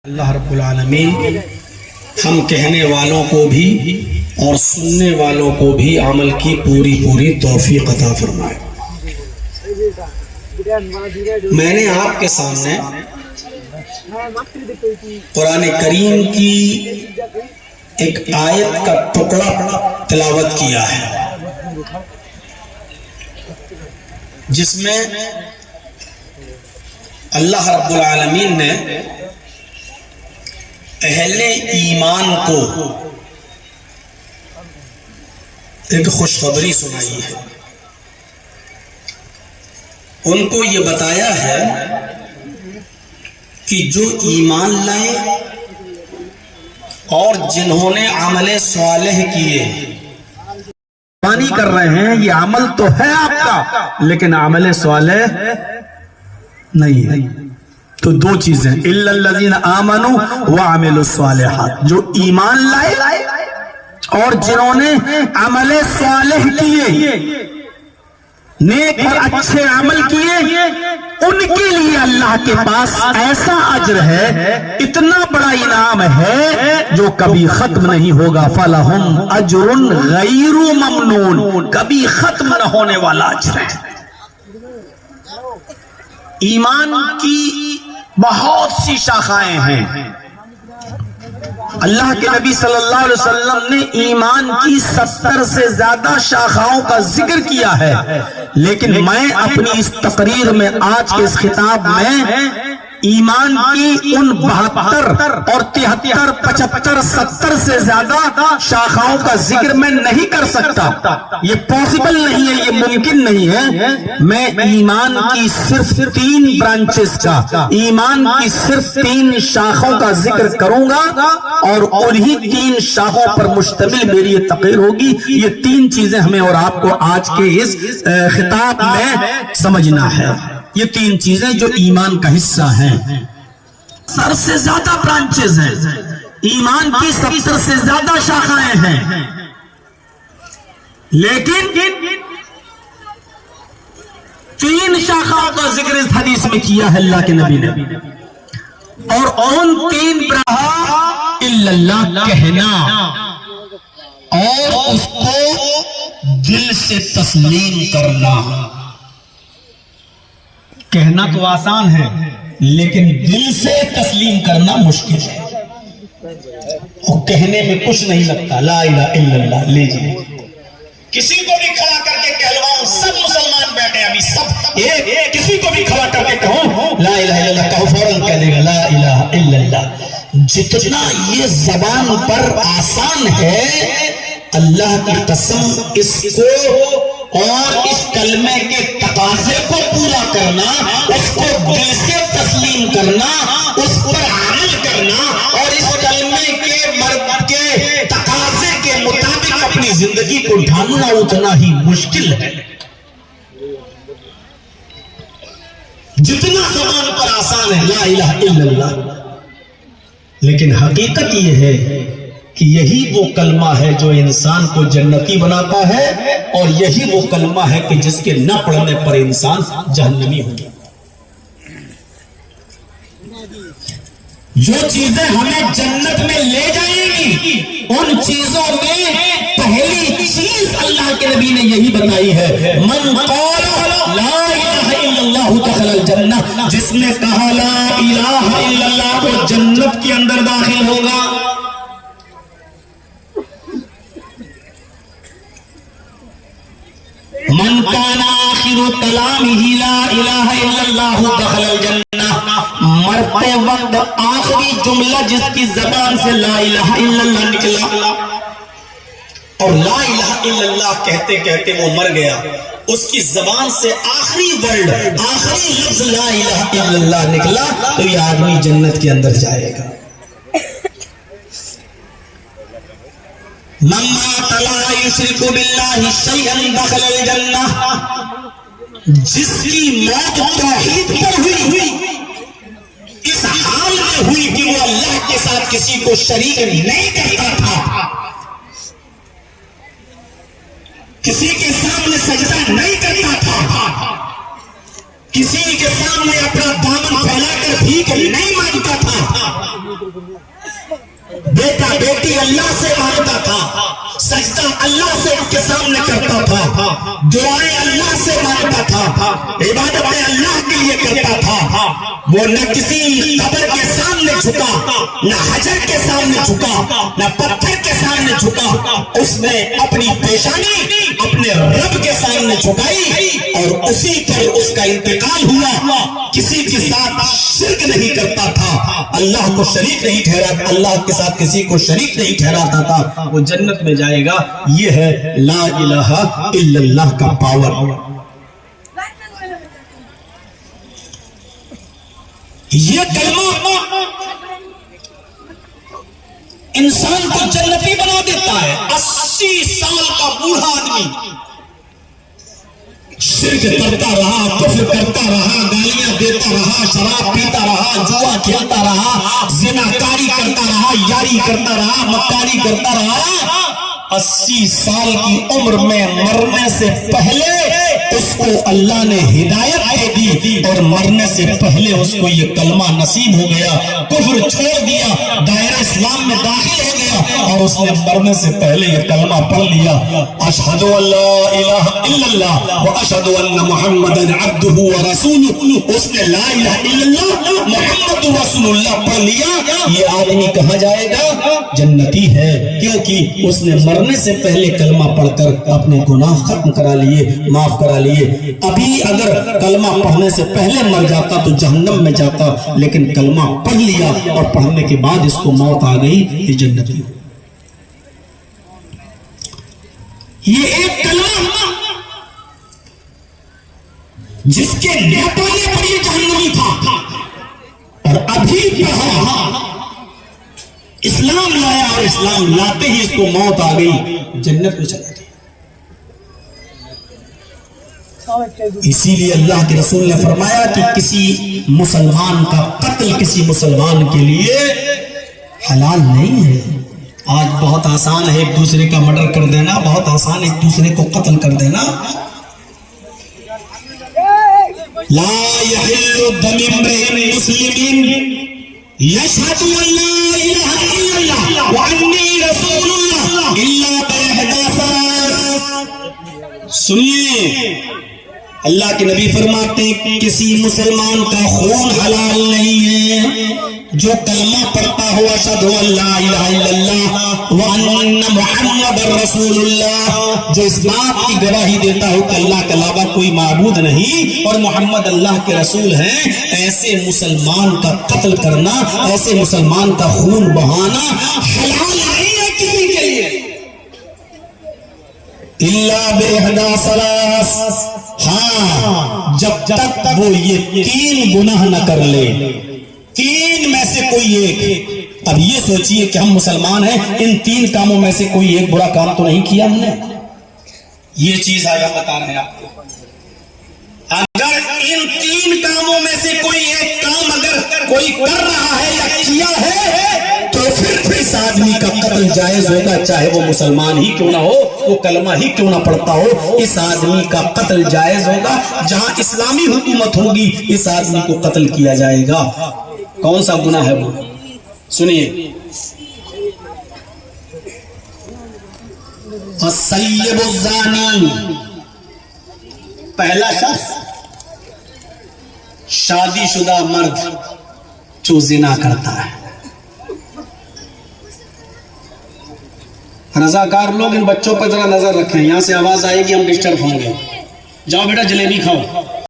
اللہ رب العالمین ہم کہنے والوں کو بھی اور سننے والوں کو بھی عمل کی پوری توفیق عطا فرمائے۔ میں نے آپ کے سامنے قرآن کریم کی ایک آیت کا ٹکڑا تلاوت کیا ہے جس میں اللہ رب العالمین نے اہل ایمان کو ایک خوشخبری سنائی ہے۔ ان کو یہ بتایا ہے کہ جو ایمان لائے اور جنہوں نے عمل صالح کیے، مانی کر رہے ہیں یہ عمل تو ہے آپ کا لیکن عمل صالح نہیں ہے۔ تو دو چیزیں الا الذین آمنوا وعملوا الصالحات، جو ایمان لائے اور جنہوں نے عمل صالح کیے، نیک اور اچھے عمل کیے، ان کے لیے اللہ کے پاس ایسا اجر ہے، اتنا بڑا انعام ہے جو کبھی ختم نہیں ہوگا۔ فَلَهُمْ أَجْرٌ غَيْرُ مَمْنُونَ، کبھی ختم نہ ہونے والا اجر ہے۔ ایمان کی بہت سی شاخائیں ہیں۔ اللہ کے نبی صلی اللہ علیہ وسلم نے ایمان کی 70 سے زیادہ شاخاؤں کا ذکر کیا ہے، لیکن میں اپنی اس تقریر میں آج کے اس خطاب میں ایمان کی ان 72 اور 73 75 70 سے زیادہ شاخاؤں کا ذکر میں نہیں کر سکتا، یہ پاسبل نہیں ہے، یہ ممکن نہیں ہے۔ میں ایمان کی صرف 3 برانچز کا، ایمان کی صرف 3 شاخوں کا ذکر کروں گا اور انہی 3 شاخوں پر مشتمل میری یہ تقریر ہوگی۔ یہ 3 چیزیں ہمیں اور آپ کو آج کے اس خطاب میں سمجھنا ہے۔ یہ 3 چیزیں جو ایمان کا حصہ ہیں، 70 سے زیادہ برانچز ہیں، ایمان کی 70 سے زیادہ شاخائیں ہیں، لیکن 3 شاخاؤں کا ذکر اس حدیث میں کیا ہے اللہ کے نبی نے، اور ان 3 الا اللہ کہنا اور اس کو دل سے تسلیم کرنا۔ کہنا تو آسان ہے لیکن دل سے تسلیم کرنا مشکل ہے، اور کہنے میں کچھ نہیں لگتا۔ لا الہ الا اللہ لیجیے، کسی کو بھی کھڑا کر کے کہلواؤں، سب مسلمان بیٹھے ابھی، سب کسی کو بھی کھڑا کر کے کہوں لا الہ الا اللہ، کہو فوراً کہہ دے گا لا الہ الا اللہ۔ جتنا یہ زبان پر آسان ہے، اللہ کی قسم اس کو اور اس کلمے کے تقاضے کو پورا کرنا، اس کو دل سے تسلیم کرنا، اس پر عمل کرنا اور اس کلمے کے مرد کے تقاضے کے مطابق اپنی زندگی کو ڈھالنا اتنا ہی مشکل ہے۔ جتنا زبان پر آسان ہے لا الہ الا اللہ، لیکن حقیقت یہ ہے کہ یہی وہ کلمہ ہے جو انسان کو جنتی بناتا ہے، اور یہی وہ کلمہ ہے کہ جس کے نہ پڑھنے پر انسان جہنمی ہوگا۔ جو چیزیں ہمیں جنت میں لے جائیں گی، ان چیزوں میں پہلی چیز اللہ کے نبی نے یہی بتائی ہے، من قال لا الہ الا اللہ دخل الجنہ، جس نے کہا لا الہ الا اللہ وہ جنت کے اندر داخل ہوگا۔ من کان آخر کلامہ لا الہ الا اللہ دخل الجنہ، مرتے وقت آخری جملہ جس کی زبان سے لا الہ الا اللہ نکلا اور لا الہ الا اللہ کہتے کہتے وہ مر گیا، اس کی زبان سے آخری ورڈ، آخری لفظ لا الہ الا اللہ نکلا، تو یہ آدمی جنت کے اندر جائے گا۔ من مات لا یشرک باللہ شیئا دخل الجنہ، جس کی موت توحید پر ہوئی، اس حال میں ہوئی کہ وہ اللہ کے ساتھ کسی کو شریک نہیں کرتا تھا، کسی کے سامنے سجدہ نہیں کرتا تھا، کسی کے سامنے اپنا دامن پھیلا کر بھیک نہیں مانگتا تھا، بیٹا بیٹی اللہ سے مانگتا تھا، سجدہ اللہ سے کے سامنے کرتا تھا، دعائیں اللہ سے مانگتا تھا، عبادتیں اللہ کے لیے کرتا تھا۔ وہ نہ کسی قبر کے سامنے جھکا، نہ حجر کے سامنے جھکا، نہ پتھر کے سامنے جھکا۔ اس نے اپنی پیشانی اپنے رب کے سامنے جھکائی اور اسی پر اس کا انتقال ہوا۔ کسی کے ساتھ شرک نہیں کرتا تھا، اللہ کو شریک نہیں ٹھہراتا، اللہ کے ساتھ کسی کو شریک نہیں ٹھہراتا تھا۔ وہ جنت میں جائے گا۔ یہ ہے لا الہ الا اللہ کا پاور۔ یہ کلمہ انسان کو جنتی بنا دیتا ہے۔ 80 سال کا بوڑھا آدمی شرک کرتا رہا، کفر کرتا رہا، گالیاں دیتا رہا، شراب پیتا رہا، جوا کھیلتا رہا، زناکاری کرتا رہا، یاری کرتا رہا، مکاری کرتا رہا۔ 80 سال کی عمر میں مرنے سے پہلے اس کو اللہ نے ہدایت دے دی اور مرنے سے پہلے اس کو یہ کلمہ نصیب ہو گیا، کفر چھوڑ دیا، دائرہ اسلام میں داخل ہو گیا اور اس نے مرنے سے پہلے یہ کلمہ پڑھ لیا، اشہد ان لا الہ الا اللہ واشہد ان محمدا عبدہ ورسولہ۔ اس نے لا الہ الا اللہ محمد رسول اللہ پڑھ لیا۔ یہ آدمی کہاں جائے گا؟ جنتی ہے، کیونکہ اس نے مرنے سے پہلے کلمہ پڑھ کر اپنے گناہ ختم کرا لیے، معاف کرا لیے۔ ابھی اگر کلمہ پڑھنے سے پہلے مر جاتا تو جہنم میں جاتا، لیکن کلمہ پڑھ لیا اور پڑھنے کے بعد اس کو موت آ گئی، یہ جنتی۔ یہ ایک کلمہ جس کے نہ پڑھنے پر یہ جہنمی تھا اور ابھی پڑھا، اسلام لایا اور اسلام لاتے ہی اس کو موت آ گئی، جنت میں چلا گیا۔ اسی لیے اللہ کے رسول نے فرمایا کہ کسی مسلمان کا قتل کسی مسلمان کے لیے حلال نہیں ہے۔ آج بہت آسان ہے ایک دوسرے کا مرڈر کر دینا، بہت آسان ہے ایک دوسرے کو قتل کر دینا۔ لا يحل دم امرئ مسلم يشهد ان لا اله الا الله واني رسول الله الا باحدى ثلاث۔ سنیے، اللہ کے نبی فرماتے ہیں کسی مسلمان کا خون حلال نہیں ہے جو کلمہ پڑھتا ہوا اشہد ان لا الہ الا اللہ وان محمد رسول اللہ، جو اس بات کی گواہی دیتا ہو کہ اللہ کے علاوہ کوئی معبود نہیں اور محمد اللہ کے رسول ہیں، ایسے مسلمان کا قتل کرنا، ایسے مسلمان کا خون بہانا حلال نہیں ہے کسی کے لیے، الا باحدى ثلاث۔ ہاں، جب تک وہ یہ 3 گناہ نہ کر لے، 3 میں سے کوئی ایک۔ اب یہ سوچئے کہ ہم مسلمان ہیں، ان 3 کاموں میں سے کوئی ایک برا کام تو نہیں کیا ہم نے؟ یہ چیز آج ہم بتا رہے ہیں آپ کو۔ اگر ان 3 کاموں میں سے کوئی ایک کام اگر کوئی کر رہا ہے یا کیا ہے تو پھر اس آدمی کا قتل جائز ہوگا، چاہے وہ مسلمان ہی کیوں نہ ہو، وہ کلمہ ہی کیوں نہ پڑھتا ہو، اس آدمی کا قتل جائز ہوگا۔ جہاں اسلامی حکومت ہوگی اس آدمی کو قتل کیا جائے گا۔ کون سا گناہ ہے وہ؟ سنیے، السیب الزانی، پہلا شخص شادی شدہ مرد جو زنا کرتا ہے۔ رضاکار لوگ ان بچوں پر ذرا نظر رکھیں، یہاں سے آواز آئے گی ہم ڈسٹرب ہوں گے۔ جاؤ بیٹا جلیبی کھاؤ۔